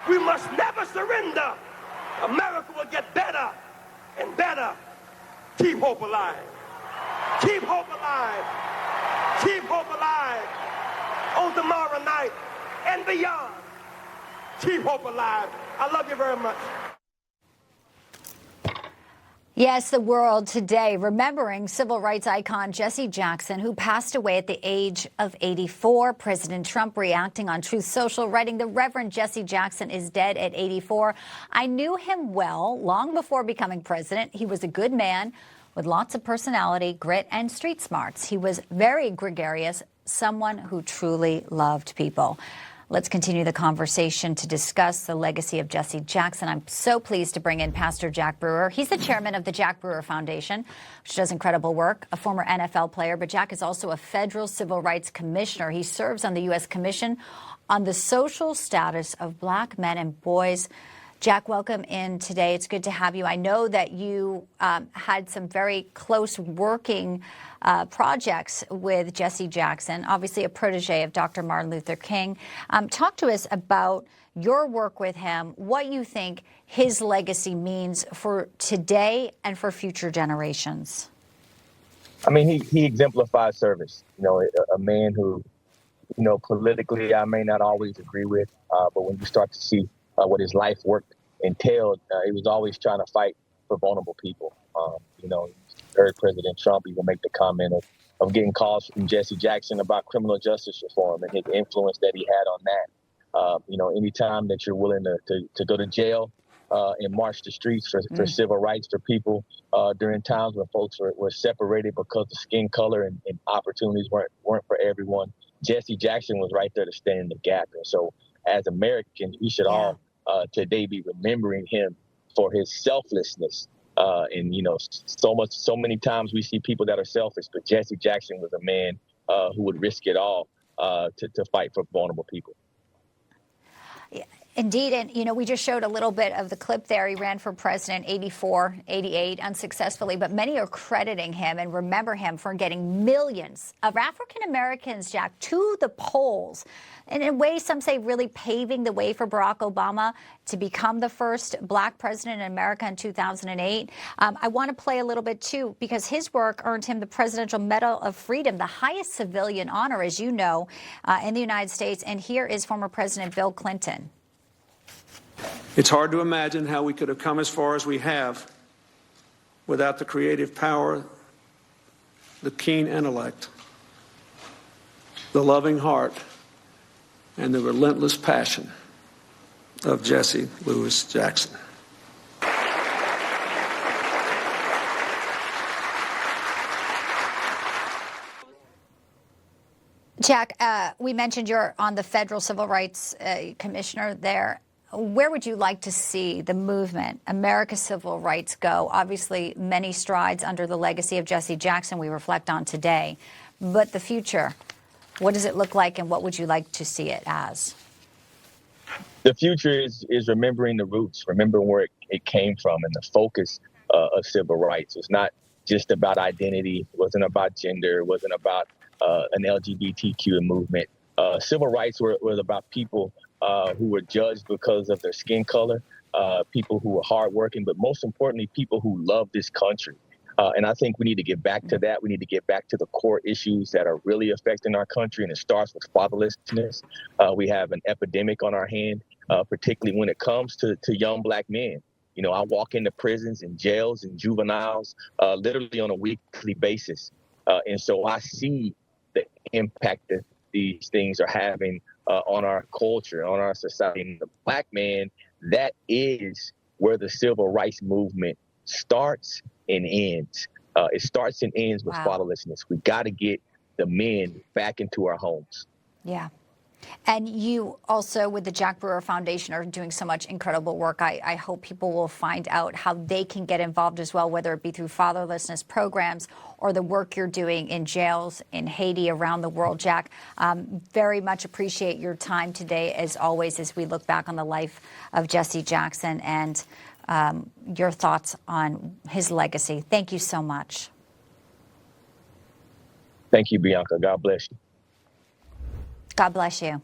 We must never surrender. America will get better and better. Keep hope alive. Keep hope alive. Keep hope alive on tomorrow night and beyond. Keep hope alive. I love you very much. Yes, the world today remembering civil rights icon Jesse Jackson, who passed away at the age of 84. President Trump reacting on Truth Social, writing, "The Reverend Jesse Jackson is dead at 84. I knew him well long before becoming president. He was a good man with lots of personality, grit, and street smarts. He was very gregarious, someone who truly loved people." Let's continue the conversation to discuss the legacy of Jesse Jackson. I'm so pleased to bring in Pastor Jack Brewer. He's the chairman of the Jack Brewer Foundation, which does incredible work, a former NFL player, but Jack is also a federal civil rights commissioner. He serves on the U.S. Commission on the Social Status of Black Men and Boys. Jack, welcome in today. It's good to have you. I know that you had some very close working projects with Jesse Jackson, obviously a protege of Dr. Martin Luther King. Talk to us about your work with him, what you think his legacy means for today and for future generations. I mean, he exemplifies service. You know, a man who, you know, politically I may not always agree with, but when you start to see what his life work entailed, he was always trying to fight for vulnerable people. You know, you heard President Trump even make the comment of getting calls from Jesse Jackson about criminal justice reform and his influence that he had on that. You know, anytime that you're willing to go to jail and march the streets for civil rights for people during times when folks were separated because of skin color and opportunities weren't for everyone, Jesse Jackson was right there to stand in the gap. And so as Americans, we should all today be remembering him for his selflessness. And, you know, so many times we see people that are selfish, but Jesse Jackson was a man who would risk it all to fight for vulnerable people. Yeah, indeed. And, you know, we just showed a little bit of the clip there. He ran for president 84, 88 unsuccessfully, but many are crediting him and remember him for getting millions of African Americans, Jack, to the polls. And in a way, some say really paving the way for Barack Obama to become the first black president in America in 2008. I want to play a little bit, too, because his work earned him the Presidential Medal of Freedom, the highest civilian honor, as you know, in the United States. And here is former President Bill Clinton. It's hard to imagine how we could have come as far as we have without the creative power, the keen intellect, the loving heart, and the relentless passion of Jesse Louis Jackson. Jack, we mentioned you're on the federal civil rights commissioner there. Where would you like to see the movement, America's civil rights, go? Obviously, many strides under the legacy of Jesse Jackson we reflect on today. But the future, what does it look like, and what would you like to see it as? The future is remembering the roots, remembering where it came from, and the focus of civil rights. It's not just about identity. It wasn't about gender. It wasn't about an LGBTQ movement. Civil rights was about people who were judged because of their skin color, people who were hardworking, but most importantly, people who love this country. And I think we need to get back to that. We need to get back to the core issues that are really affecting our country, and it starts with fatherlessness. We have an epidemic on our hand, particularly when it comes to young black men. You know, I walk into prisons and jails and juveniles literally on a weekly basis. And so I see the impact that these things are having on our culture, on our society. And the black man, that is where the civil rights movement starts and ends. It starts and ends with fatherlessness. We got to get the men back into our homes. Yeah. And you also, with the Jack Brewer Foundation, are doing so much incredible work. I hope people will find out how they can get involved as well, whether it be through fatherlessness programs or the work you're doing in jails in Haiti, around the world. Jack, very much appreciate your time today, as always, as we look back on the life of Jesse Jackson and your thoughts on his legacy. Thank you so much. Thank you, Bianca. God bless you. God bless you.